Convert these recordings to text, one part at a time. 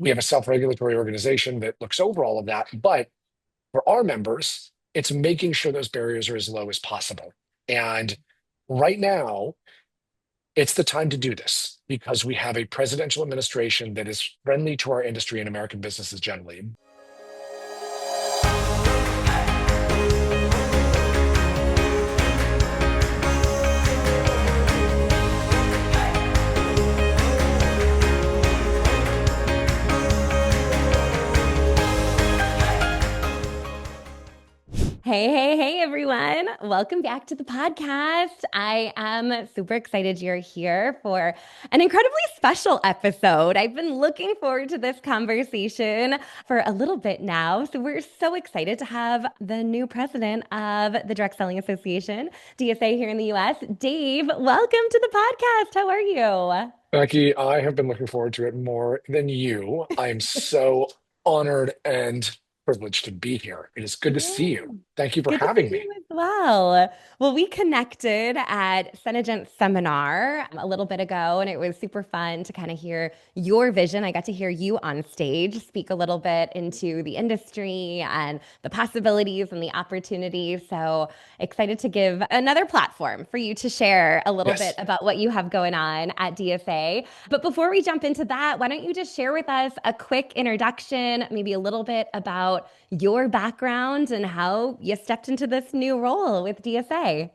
We have a self-regulatory organization that looks over all of that. But for our members, it's making sure those barriers are as low as possible. And right now, it's the time to do this because we have a presidential administration that is friendly to our industry and American businesses generally. Hey, everyone. Welcome back to the podcast. I am super excited you're here for an incredibly special episode. I've been looking forward to this conversation for a little bit now. So, we're so excited to have the new president of the Direct Selling Association, DSA, here in the US. Dave, welcome to the podcast. How are you? Becky, I have been looking forward to it more than you. I'm so honored and privileged to be here. It is good to see Yeah. you. Thank you for Good to see having me. you as well. Well, we connected at Senegent's seminar a little bit ago, and it was super fun to kind of hear your vision. I got to hear you on stage speak a little bit into the industry and the possibilities and the opportunities. So excited to give another platform for you to share a little bit Yes. about what you have going on at DSA. But before we jump into that, why don't you just share with us a quick introduction, maybe a little bit about your background and how you stepped into this new role with DSA.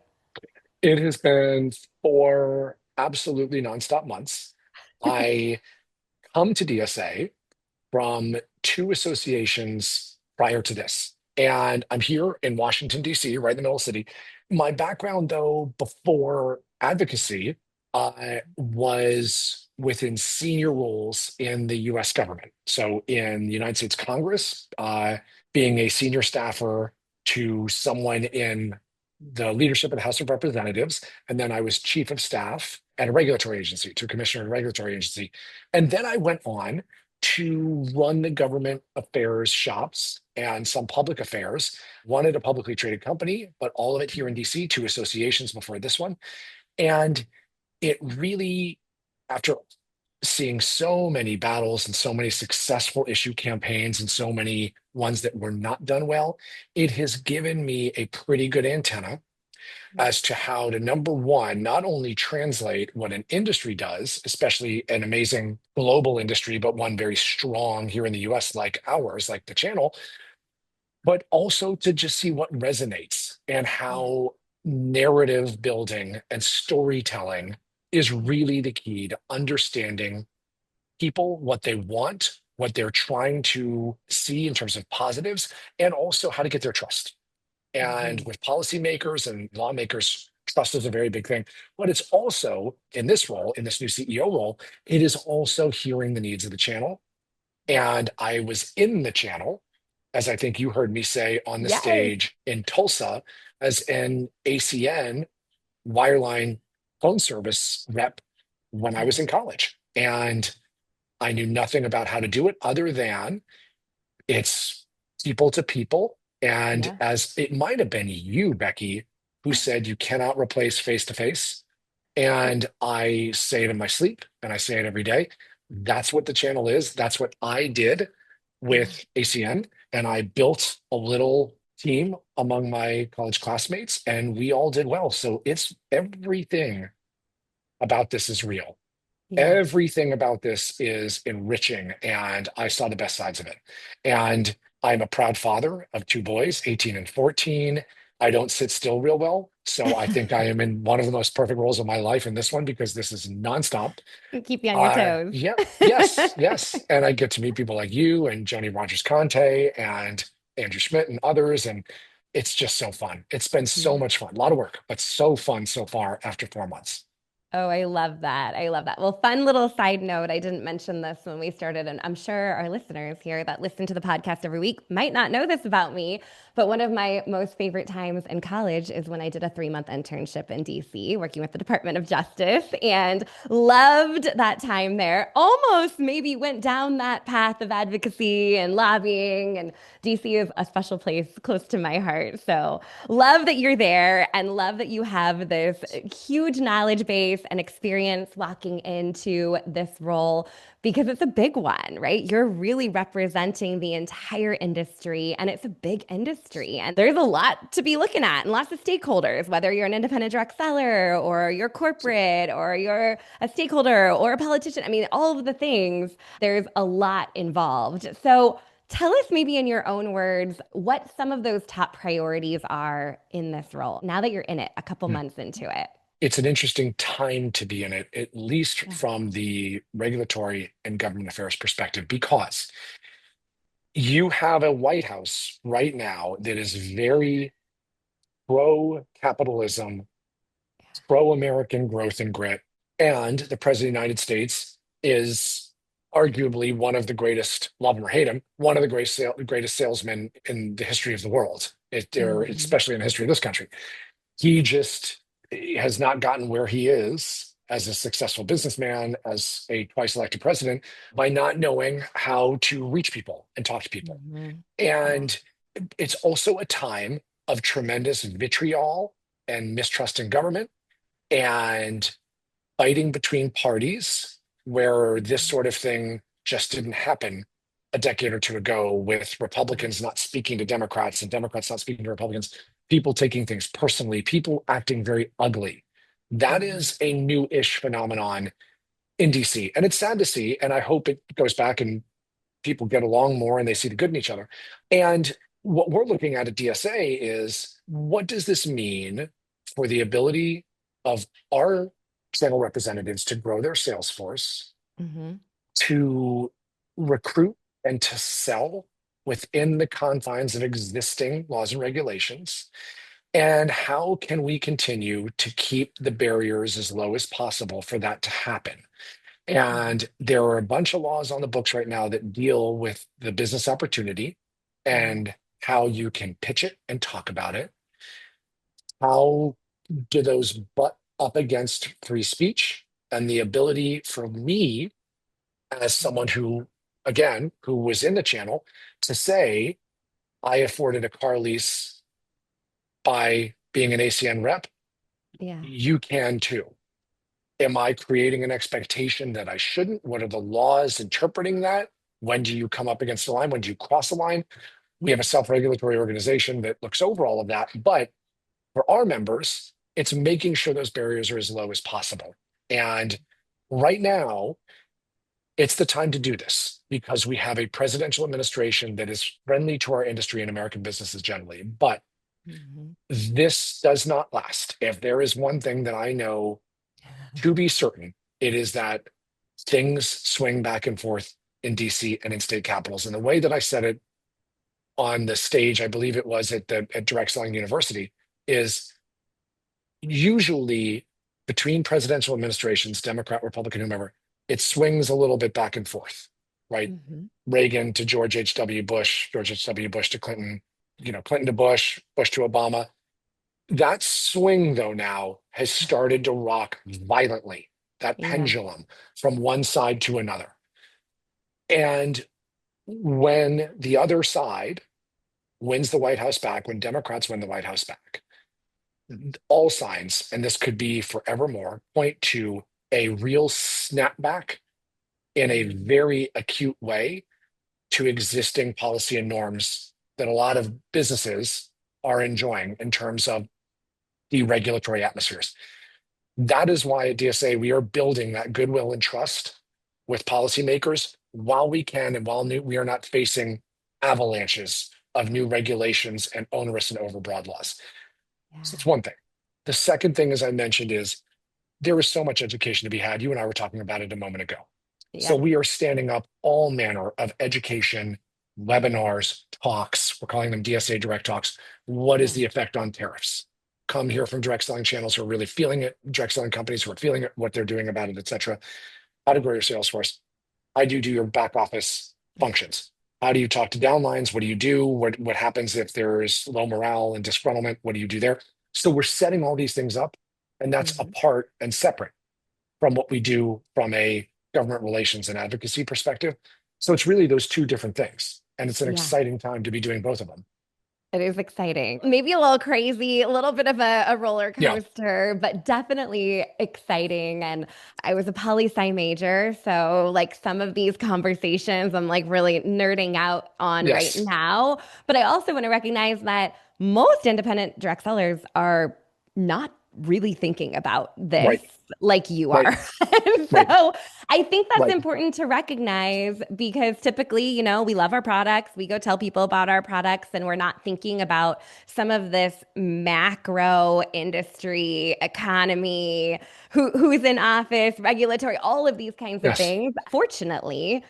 It has been 4 absolutely nonstop months. I come to DSA from 2 associations prior to this. And I'm here in Washington, D.C., right in the middle of the city. My background, though, before advocacy, was within senior roles in the US government. So in the United States Congress, being a senior staffer to someone in the leadership of the House of Representatives. And then I was chief of staff at a regulatory agency, to a commissioner at a regulatory agency. And then I went on to run the government affairs shops and some public affairs, one at a publicly traded company, but all of it here in DC, 2 associations before this one. And it really, after seeing so many battles and so many successful issue campaigns and so many ones that were not done well, it has given me a pretty good antenna as to how to, number one, not only translate what an industry does, especially an amazing global industry, but one very strong here in the US like ours, like the channel, but also to just see what resonates and Yeah. how narrative building and storytelling is really the key to understanding people, what they want, what they're trying to see in terms of positives, and also how to get their trust. And Mhm. with policymakers and lawmakers, trust is a very big thing. But it's also in this role, in this new CEO role, it is also hearing the needs of the channel. And I was in the channel, as I think you heard me say on the Yes. stage in Tulsa, as an ACN wireline phone service rep when I was Yeah. in college. And I knew nothing about how to do it other than it's people to people. And Yeah. as it might have been you, Becky, who said you cannot replace face to face. And I say it in my sleep and I say it every day. That's what the channel is. That's what I did Yeah. with ACN. And I built a little team among my college classmates and we all did well. So it's everything about this is real. Yeah. Everything about this is enriching, and I saw the best sides of it. And I'm a proud father of 2 boys, 18 and 14. I don't sit still real well. So I think I am in one of the most perfect roles of my life in this one because this is nonstop. Keep you on your toes. Yeah, yes, yes. And I get to meet people like you and Joni Rogers Conte and Andrew Schmidt and others. And it's just so fun. It's been so Yeah. much fun, a lot of work, but so fun so far after 4 months. Oh, I love that. I love that. Well, fun little side note. I didn't mention this when we started, and I'm sure our listeners here that listen to the podcast every week might not know this about me. But one of my most favorite times in college is when I did a 3-month internship in DC working with the Department of Justice and loved that time there. Almost maybe went down that path of advocacy and lobbying. And DC is a special place close to my heart. So love that you're there and love that you have this huge knowledge base voice and experience walking into this role because it's a big one, right? You're really representing the entire industry, and it's a big industry. And there's a lot to be looking at and lots of stakeholders, whether you're an independent direct seller or you're corporate or you're a stakeholder or a politician. I mean, all of the things, there's a lot involved. So, tell us, maybe in your own words, what some of those top priorities are in this role now that you're in it a couple months into it. It's an interesting time to be in it, at least Yeah. from the regulatory and government affairs perspective, because you have a White House right now that is very pro capitalism, pro American growth and grit. And the president of the United States is arguably one of the greatest, love him or hate him, one of the greatest salesmen in the history of the world, Hmm. especially in the history of this country. He just has not gotten where he is as a successful businessman, as a twice elected president, by not knowing how to reach people and talk to people. Hmm. Yeah. And it's also a time of tremendous vitriol and mistrust in government and fighting between parties where this sort of thing just didn't happen a decade or two ago, with Republicans not speaking to Democrats and Democrats not speaking to Republicans, people taking things personally, people acting very ugly. That Hmm. is a new-ish phenomenon in DC. And it's sad to see. And I hope it goes back and people get along more and they see the good in each other. And what we're looking at DSA is, what does this mean for the ability of our channel representatives to grow their sales force, Hmm. to recruit and to sell within the confines of existing laws and regulations? And how can we continue to keep the barriers as low as possible for that to happen? Hmm. And there are a bunch of laws on the books right now that deal with the business opportunity Hmm. and how you can pitch it and talk about it. How do those butt up against free speech and the ability for me, as someone who, again, who was in the channel, to say, I afforded a car lease by being an ACN rep, Yeah. you can too. Am I creating an expectation that I shouldn't? What are the laws interpreting that? When do you come up against the line? When do you cross the line? We have a self-regulatory organization that looks over all of that. But for our members, it's making sure those barriers are as low as possible. And right now, it's the time to do this because we have a presidential administration that is friendly to our industry and American businesses generally. But Hmm. this does not last. If there is one thing that I know to be certain, it is that things swing back and forth in DC and in state capitals. And the way that I said it on the stage, I believe it was at Direct Selling University, is usually between presidential administrations, Democrat, Republican, whomever, it swings a little bit back and forth, right? Hmm. Reagan to George H.W. Bush, George H.W. Bush to Clinton, Clinton to Bush, Bush to Obama. That swing, though, now has started to rock violently, that Yeah. pendulum from one side to another. And when the other side wins the White House back, when Democrats win the White House back, all signs, and this could be forevermore, point to a real snapback in a Hmm. very acute way to existing policy and norms that a lot of businesses are enjoying in terms of deregulatory atmospheres. That is why at DSA we are building that goodwill and trust with policymakers while we can and while we are not facing avalanches of new regulations and onerous and overbroad laws. So Yeah. that's one thing. The second thing, as I mentioned, is there is so much education to be had. You and I were talking about it a moment ago. So Yes. we are standing up all manner of education, webinars, talks. We're calling them DSA direct talks. What is Yeah. the effect on tariffs? Come here from direct selling channels who are really feeling it, direct selling companies who are feeling it, what they're doing about it, et cetera. How to grow your sales force. How do you do your back office functions? How do you talk to downlines? What do you do? What happens if there's low morale and disgruntlement? What do you do there? So we're setting all these things up, and that's Hmm. apart and separate from what we do from a government relations and advocacy perspective. So it's really those two different things. And it's an Yeah. exciting time to be doing both of them. It is exciting. Maybe a little crazy, a little bit of a roller Yeah, coaster, but definitely exciting. And I was a poli-sci major. So, like, some of these conversations I'm like really nerding out on right yes, now. But I also want to recognize that most independent direct sellers are not really thinking about this right, like you are. right, And right, so I think that's right. important to recognize because typically, we love our products. We go tell people about our products and we're not thinking about some of this macro industry, economy, who's in office, regulatory, all of these kinds of Yes, things. Fortunately,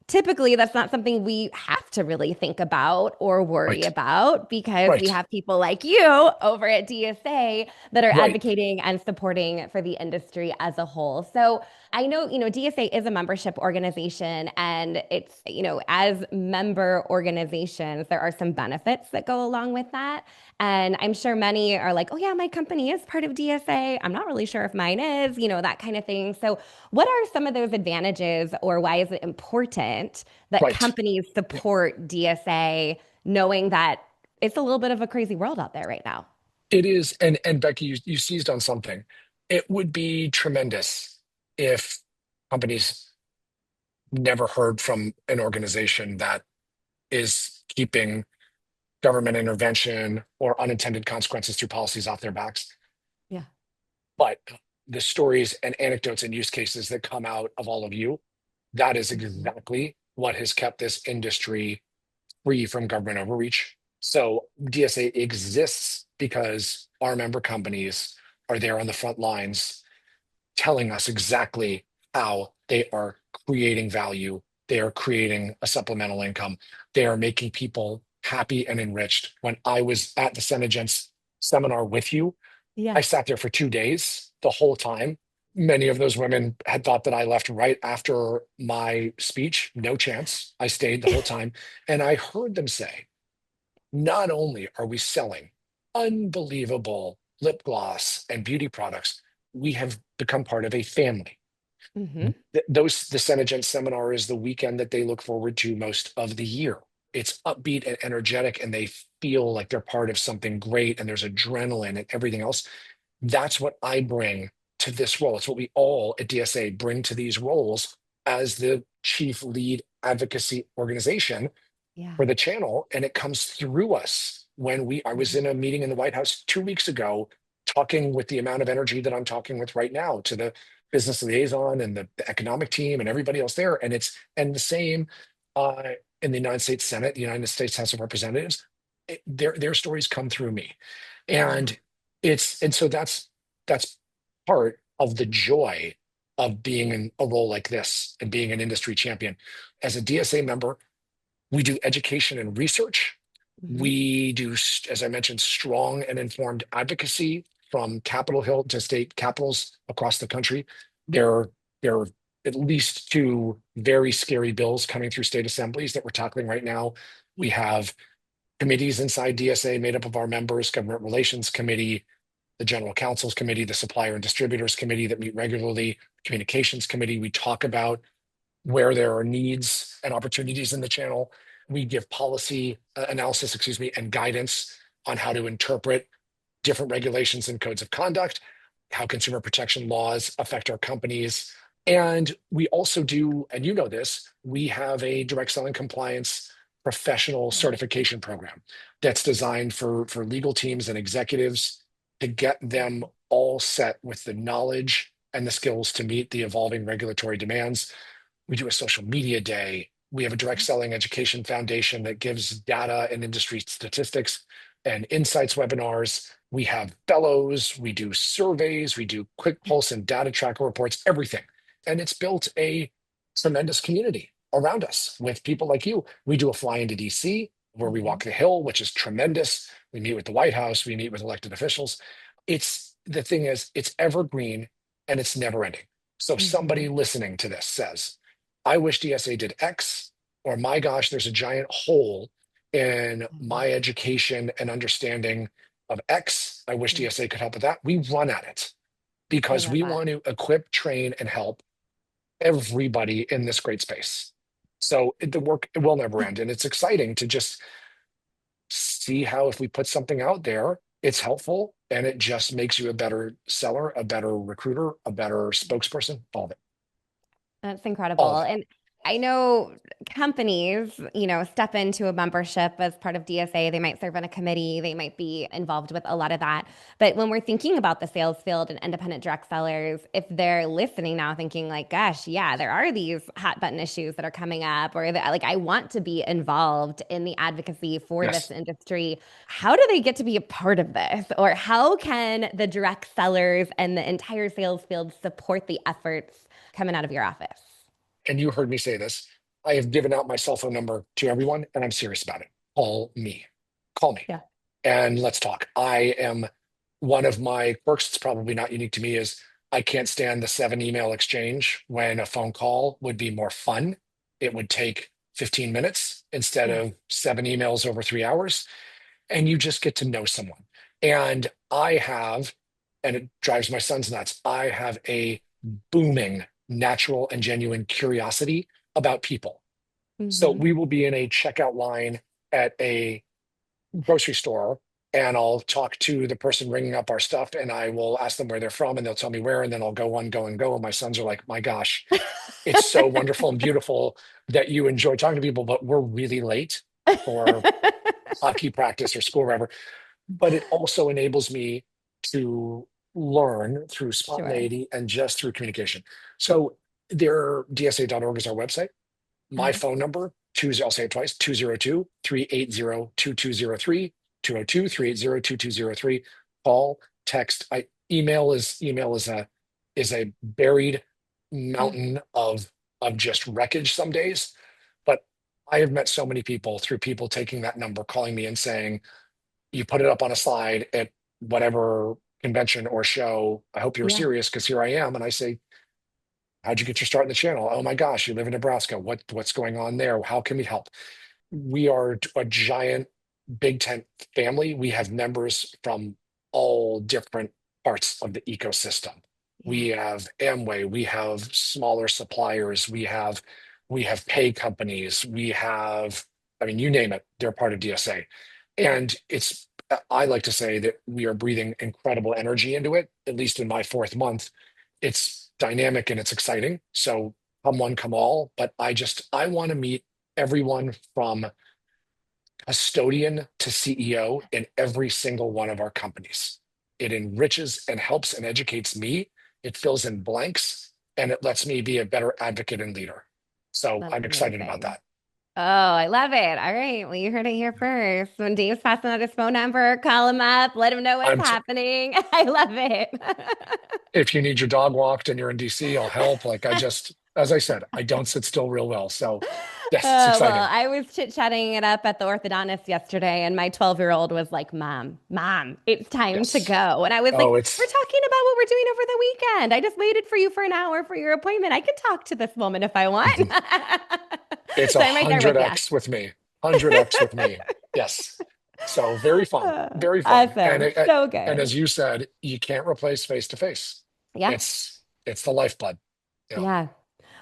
typically that's not something we have to really think about or worry right, about because we right, have people like you over at DSA that are right. advocating and supporting for the industry as a whole. So I know, DSA is a membership organization and it's, as member organizations, there are some benefits that go along with that. And I'm sure many are like, oh yeah, my company is part of DSA. I'm not really sure if mine is, that kind of thing. So what are some of those advantages, or why is it important that Right. companies support DSA, knowing that it's a little bit of a crazy world out there right now? It is, and Becky, you seized on something. It would be tremendous if companies never heard from an organization that is keeping government intervention or unintended consequences through policies off their backs. Yeah. But the stories and anecdotes and use cases that come out of all of you, that is Mhm. exactly what has kept this industry free from government overreach. So DSA exists because our member companies are there on the front lines telling us exactly how they are creating value. They are creating a supplemental income. They are making people happy and enriched. When I was at the Senegence seminar with you, Yeah. I sat there for 2 days the whole time. Many of those women had thought that I left right after my speech. No chance. I stayed the whole time. And I heard them say, not only are we selling unbelievable lip gloss and beauty products, we have become part of a family. Hmm. The Senegent seminar is the weekend that they look forward to most of the year. It's upbeat and energetic, and they feel like they're part of something great, and there's adrenaline and everything else. That's what I bring to this role. It's what we all at DSA bring to these roles as the chief lead advocacy organization Yeah. for the channel, and it comes through us. I was in a meeting in the White House 2 weeks ago, talking with the amount of energy that I'm talking with right now to the business liaison and the economic team and everybody else there. And the same uh, in the United States Senate, the United States House of Representatives. Their stories come through me, Yeah. and so that's part of the joy of being in a role like this and being an industry champion. As a DSA member, we do education and research. Hmm. We do, as I mentioned, strong and informed advocacy from Capitol Hill to state capitals across the country. There are at least two very scary bills coming through state assemblies that we're tackling right now. We Yeah. have committees inside DSA made up of our members, Government Relations Committee, the General Counsel's Committee, the Supplier and Distributors Committee that meet regularly, Communications Committee. We talk about where there are needs and opportunities in the channel. We give policy analysis, and guidance on how to interpret different regulations and codes of conduct, how consumer protection laws affect our companies. And we also do, and you know this, we have a direct selling compliance professional certification program that's designed for legal teams and executives to get them all set with the knowledge and the skills to meet the evolving regulatory demands. We do a social media day. We have a direct selling education foundation that gives data and industry statistics and insights webinars. We have fellows, we do surveys, we do quick pulse and data tracker reports, everything. And it's built a tremendous community around us with people like you. We do a fly into DC where we Hmm. walk the Hill, which is tremendous. We meet with the White House, we meet with elected officials. It's the thing is, it's evergreen and it's never ending. So if Hmm. somebody listening to this says, I wish DSA did X, or my gosh, there's a giant hole in my education and understanding of X. I wish Yeah. DSA could help with that. We run at it I because love we that. want to equip, train, and help everybody in this great space. So the work it will never end. And it's exciting to just see how if we put something out there, it's helpful and it just makes you a better seller, a better recruiter, a better spokesperson, all of it, That's all incredible. of it. And I know companies, step into a membership as part of DSA. They might serve on a committee, they might be involved with a lot of that. But when we're thinking about the sales field and independent direct sellers, if they're listening now thinking like, gosh, yeah, there are these hot button issues that are coming up, or that, like, I want to be involved in the advocacy for this Yes. industry, how do they get to be a part of this? Or how can the direct sellers and the entire sales field support the efforts coming out of your office? And you heard me say this. I have given out my cell phone number to everyone, and I'm serious about it. Call me. Call me. Yeah. And let's talk. I am one of my quirks, it's probably not unique to me, is I can't stand the 7 email exchange when a phone call would be more fun. It would take 15 minutes instead Yeah. of 7 emails over 3 hours, and you just get to know someone. And I have, and it drives my sons nuts, I have a booming natural and genuine curiosity about people. So Hmm. we will be in a checkout line at a grocery store, and I'll talk to the person ringing up our stuff, and I will ask them where they're from, and they'll tell me where, and then I'll go on, go and go. And my sons are like, my gosh, it's so wonderful and beautiful that you enjoy talking to people, but we're really late for hockey practice or school, wherever. But it also enables me to learn through Sure. spontaneity and just through communication. So there, DSA.org is our website. My Uh-huh. phone number, I'll say it twice, 202-380-2203, 202-380-2203. Call, text, email is a buried Yeah. mountain of just wreckage some days. But I have met so many people through people taking that number, calling me and saying, you put it up on a slide at whatever convention or show. I hope you were Yeah. serious because here I am. And I say, how'd you get your start in the channel? Oh my gosh, you live in Nebraska. What's going on there? How can we help? We are a giant Big Tent family. We have members from all different parts of the ecosystem. Yeah. We have Amway, we have smaller suppliers, we have pay companies, we have, I mean, you name it, they're part of DSA. And I like to say that we are breathing incredible energy into it, at least in my fourth month. It's dynamic and it's exciting. So come one, come all. But I want to meet everyone from custodian to CEO in every single one of our companies. It enriches and helps and educates me. It fills in blanks and it lets me be a better advocate and leader. So That's I'm excited about amazing. that. Oh, I love it. All right. Well, you heard it here first. When Dave's passing out his phone number, call him up, let him know what's I'm happening. I love it. If you need your dog walked and you're in DC, I'll help. As I said, I don't sit still real well. So yes, it's Well, exciting. I was chit-chatting it up at the orthodontist yesterday, and my 12-year-old was like, Mom, it's time to Yes. go. And I was like, Oh, we're talking about what we're doing over the weekend. I just waited for you for an hour for your appointment. I could talk to this woman if I want. it's So a I'm right there with hundred you. X with me. 100X with me. Yes. So very fun, very fun. And Awesome. So and good. as you said, you can't replace face to face. Yeah. It's the lifeblood. You know, Yeah.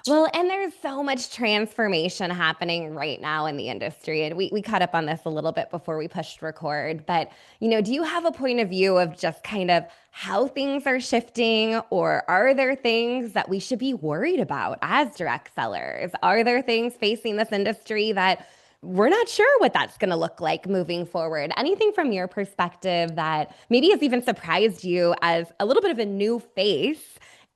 Well, and there's so much transformation happening right now in the industry. And we caught up on this a little bit before we pushed record. But, do you have a point of view of just kind of how things are shifting? Or are there things that we should be worried about as direct sellers? Are there things facing this industry that we're not sure what that's going to look like moving forward? Anything from your perspective that maybe has even surprised you as a little bit of a new face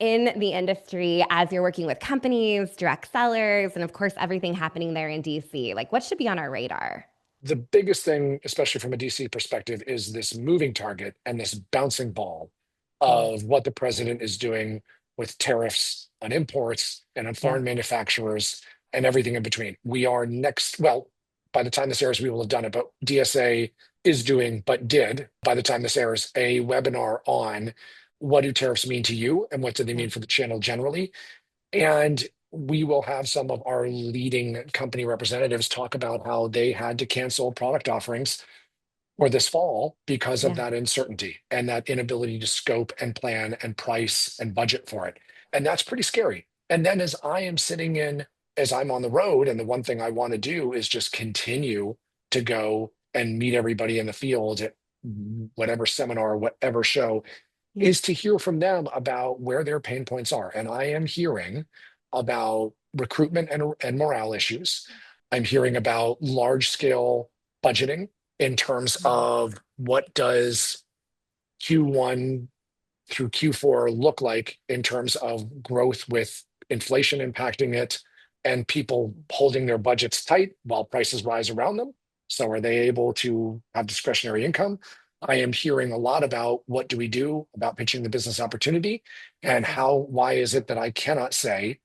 in the industry as you're working with companies, direct sellers, and of course, everything happening there in DC? Like, what should be on our radar? the biggest thing, especially from a DC perspective, is this moving target and this bouncing ball Mm. of what the president is doing with tariffs on imports and on Yeah. foreign manufacturers and everything in between. We are next, well, by the time this airs, we will have done it, but DSA is doing, but did, by the time this airs, a webinar on what do tariffs mean to you and what do they Yeah. mean for the channel generally. And we will have some of our leading company representatives talk about how they had to cancel product offerings for this fall because of Yeah. that uncertainty and that inability to scope and plan and price and budget for it. And that's pretty scary. And then as I'm on the road, and the one thing I want to do is just continue to go and meet everybody in the field at whatever seminar, whatever show, Yeah. is to hear from them about where their pain points are. And I am hearing about recruitment and morale issues. I'm hearing about large scale budgeting in terms of what does Q1 through Q4 look like in terms of growth with inflation impacting it and people holding their budgets tight while prices rise around them? So are they able to have discretionary income? I am hearing a lot about what do we do about pitching the business opportunity and why is it that I cannot say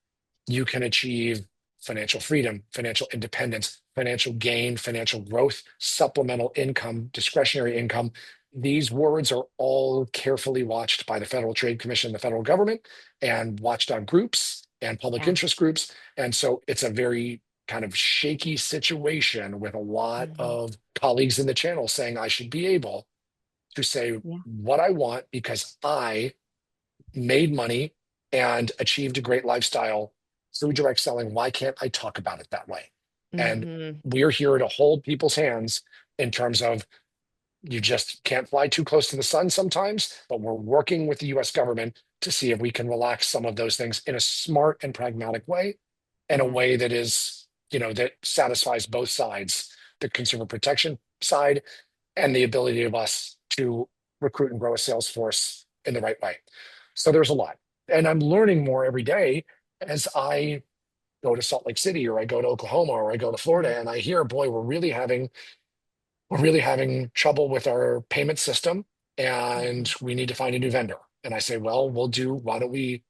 you can achieve financial freedom, financial independence, financial gain, financial growth, supplemental income, discretionary income. These words are all carefully watched by the Federal Trade Commission, the federal government, and watchdog groups and public Yeah. interest groups. And so it's a very kind of shaky situation with a lot Mhm. of colleagues in the channel saying I should be able to say Yeah. what I want because I made money and achieved a great lifestyle through direct selling. Why can't I talk about it that way? And Hmm. we're here to hold people's hands in terms of you just can't fly too close to the sun sometimes, but we're working with the US government to see if we can relax some of those things in a smart and pragmatic way, in a Yeah. way that is, that satisfies both sides, the consumer protection side and the ability of us to recruit and grow a sales force in the right way. So there's a lot. And I'm learning more every day as I go to Salt Lake City or I go to Oklahoma or I go to Florida and I hear, boy, we're really having trouble with our payment system and Mhm. we need to find a new vendor. And I say, well, why don't we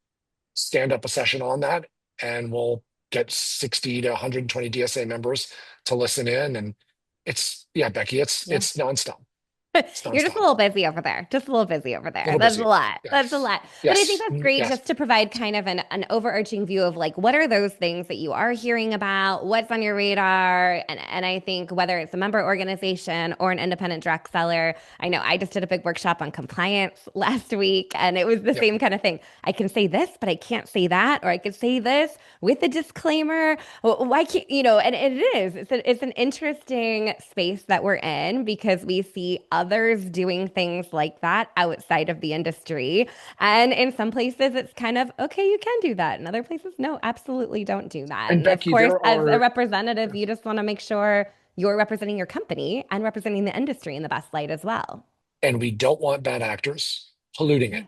stand up a session on that and we'll get 60 to 120 DSA members to listen in. And yeah, Becky, Yeah. it's nonstop. It's You're just a nonstop. little busy over there. Just a little busy over A there. little That's a busy. lot. That's a Yes. lot. But I think Yes. that's great Yes. just to provide kind of an overarching view of like what are those things that you are hearing about, what's on your radar. And I think whether it's a member organization or an independent direct seller, I know I just did a big workshop on compliance last week and it was the Yep. same kind of thing. I can say this, but I can't say that, or I could say this with a disclaimer. Why can't, and it is, it's an interesting space that we're in because we see others doing things like that outside of the industry. And in some places, it's kind of, okay, you can do that. In other places, no, absolutely don't do that. And And of Becky, course, there as a are, representative, you just want to make sure you're representing your company and representing the industry in the best light as well. and we don't want bad actors polluting Yeah. it.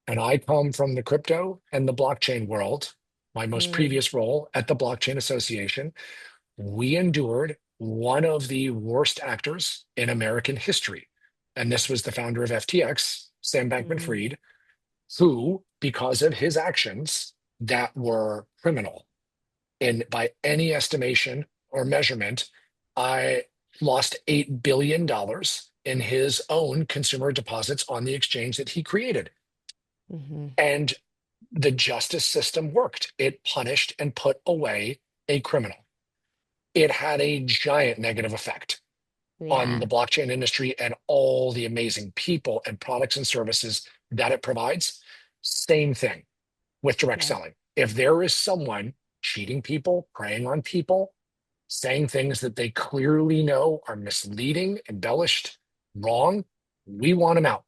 And I come from the crypto and the blockchain world. My most Mm, previous role at the Blockchain Association, we endured one of the worst actors in American history. And this was the founder of FTX, Sam Bankman mm, Fried, who, because of his actions that were criminal in by any estimation or measurement, I lost $8 billion in his own consumer deposits on the exchange that he created. mhm. And the justice system worked. It punished and put away a criminal. It had a giant negative effect on Yeah. the blockchain industry and all the amazing people and products and services that it provides. Same thing with direct Yeah. selling. If there is someone cheating people, preying on people, saying things that they clearly know are misleading, embellished, wrong, we want them out.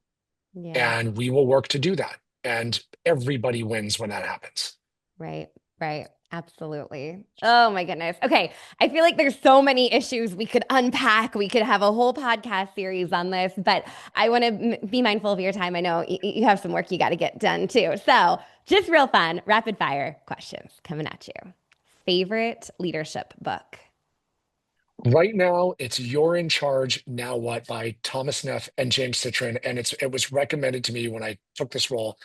Yeah. And we will work to do that. And everybody wins when that happens. Right, right. Absolutely. Oh my goodness. Okay. I feel like there's so many issues we could unpack. We could have a whole podcast series on this, but I want to be mindful of your time. I know you have some work you got to get done too. So, just real fun, rapid fire questions coming at you. Favorite leadership book? Right now, it's You're in Charge, Now What by Thomas Neff and James Citron. And it was recommended to me when I took this role.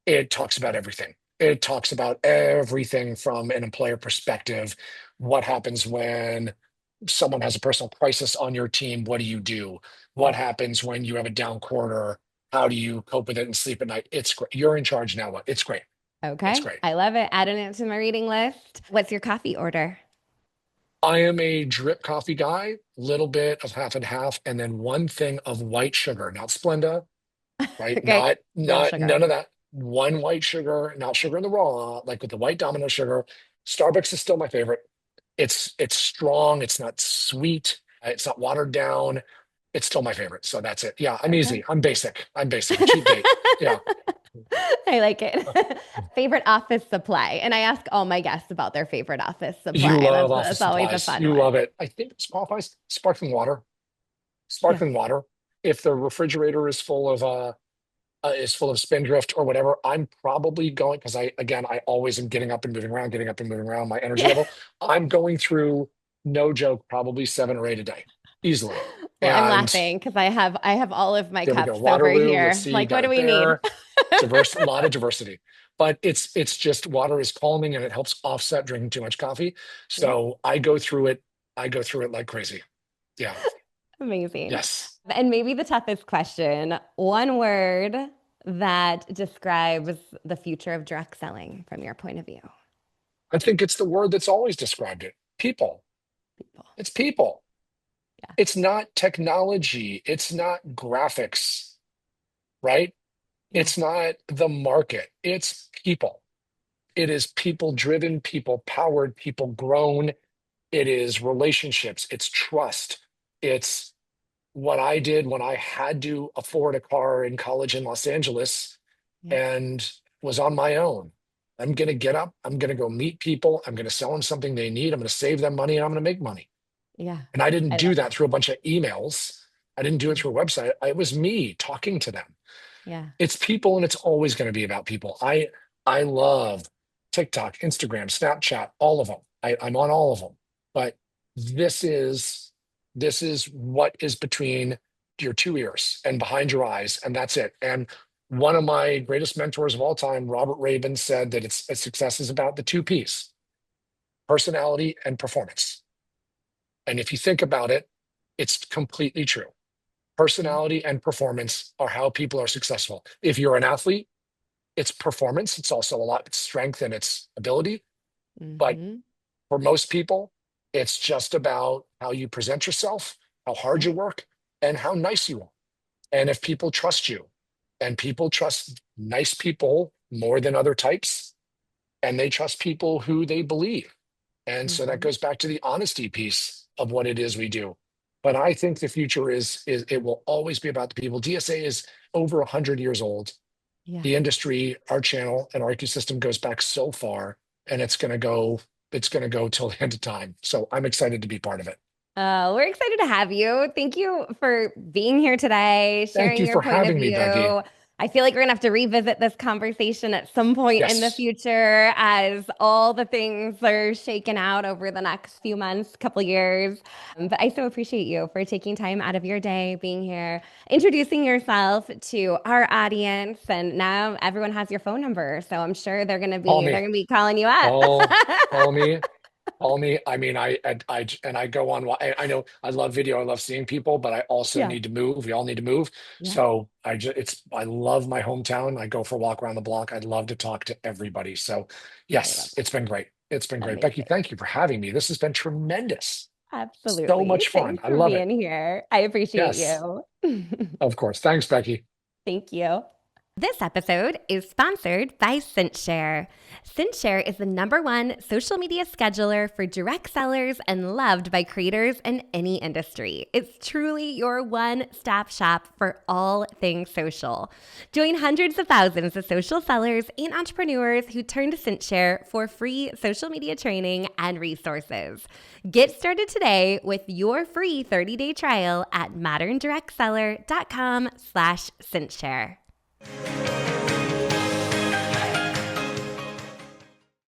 It talks about everything. It talks about everything from an employer perspective. What happens when someone has a personal crisis on your team? What do you do? What happens when you have a down quarter? How do you cope with it and sleep at night? It's great. You're in charge now. What? It's great. It's Okay. great. I love it. Adding it to my reading list. What's your coffee order? I am a drip coffee guy, little bit of half and half, and then one thing of white sugar, not Splenda, right? Okay. Real None sugar. of that. One white sugar, not sugar in the raw, like with the white domino sugar. Starbucks is still my favorite. It's strong, it's not sweet, It's not watered down. It's still my favorite. So that's it. Yeah, I'm Okay. easy. I'm basic. I'm basic. A cheap date. Yeah. I like it. Favorite office supply. And I ask all my guests about their favorite office You supply. love That's office always a supplies. fun You love one. it. I think it qualifies sparkling water. Yeah. Sparkling water. If the refrigerator is full of spindrift or whatever, I'm probably going because I always am getting up and moving around, getting up and moving around my energy Yeah. level. I'm going through no joke, probably 7 or 8 a day, easily. Well, I'm And laughing because I have all of my there we go. cups over Waterloo. Let's here. see, you Like, what got do it we need? there. Diverse, a lot of diversity. But it's just water is calming and it helps offset drinking too much coffee. Yeah. So I go through it. I go through it like crazy. Yeah. Amazing. Yes. And maybe the toughest question, one word that describes the future of direct selling from your point of view. I think it's the word that's always described it. People. People. It's people. Yeah. It's not technology. It's not graphics, right? Yeah. It's not the market. It's people. It is people driven, people powered, people grown. It is relationships. It's trust. It's what I did when I had to afford a car in college in Los Angeles Yeah. and was on my own. I'm going to get up. I'm going to go meet people. I'm going to sell them something they need. I'm going to save them money and I'm going to make money. Yeah. And I didn't I do love that that. through a bunch of emails. I didn't do it Yeah. through a website. It was me talking to them. Yeah. It's people and it's always going to be about people. I love TikTok, Instagram, Snapchat, all of them. I'm on all of them. But this is this is what is between your two ears and behind your eyes, and that's it. And one of my greatest mentors of all time, Robert Rabin, said that success is about the two P's, personality and performance. And if you think about it, it's completely true. Yeah. Personality and performance are how people are successful. If you're an athlete, it's performance. It's also a lot, it's strength and it's ability. But Mm-hmm. for most people, it's just about how you present yourself, how hard Yeah. you work, and how nice you are. And if people trust you, and people trust nice people more than other types, and they trust people who they believe. And so that Mm-hmm. goes back to the honesty piece of what it is we do. But I think the future is it will always be about the people. DSA is over 100 years old. Yeah. The industry, our channel, and our ecosystem goes back so far, and it's going to go till the end of time. So I'm excited to be part of it. We're excited to have you. Thank you for being here today, Thank sharing you your for point of having me, Becky. view. I feel like we're gonna have to revisit this conversation at some point in the Yes, future as all the things are shaken out over the next few months, couple years. But I so appreciate you for taking time out of your day, being here, introducing yourself to our audience, and now everyone has your phone number, so I'm sure they're gonna call be they're me. gonna be calling you up. Call, call me. Call me. I mean, I go on. I know I love video. I love seeing people, but I also Yeah, need to move. We all need to move. yeah, So I love my hometown. I go for a walk around the block. I'd love to talk to everybody. So I love yes, it's been great. It's been that. great. Becky, Amazing. thank you for having me. This has been tremendous. So Absolutely. much fun. Thanks I for love it. being here. I appreciate Yes, you. of course. Thanks, Becky. Thank you. This episode is sponsored by CintShare. CintShare is the #1 social media scheduler for direct sellers and loved by creators in any industry. It's truly your one-stop shop for all things social. Join hundreds of thousands of social sellers and entrepreneurs who turn to CintShare for free social media training and resources. Get started today with your free 30-day trial at moderndirectseller.com/CintShare.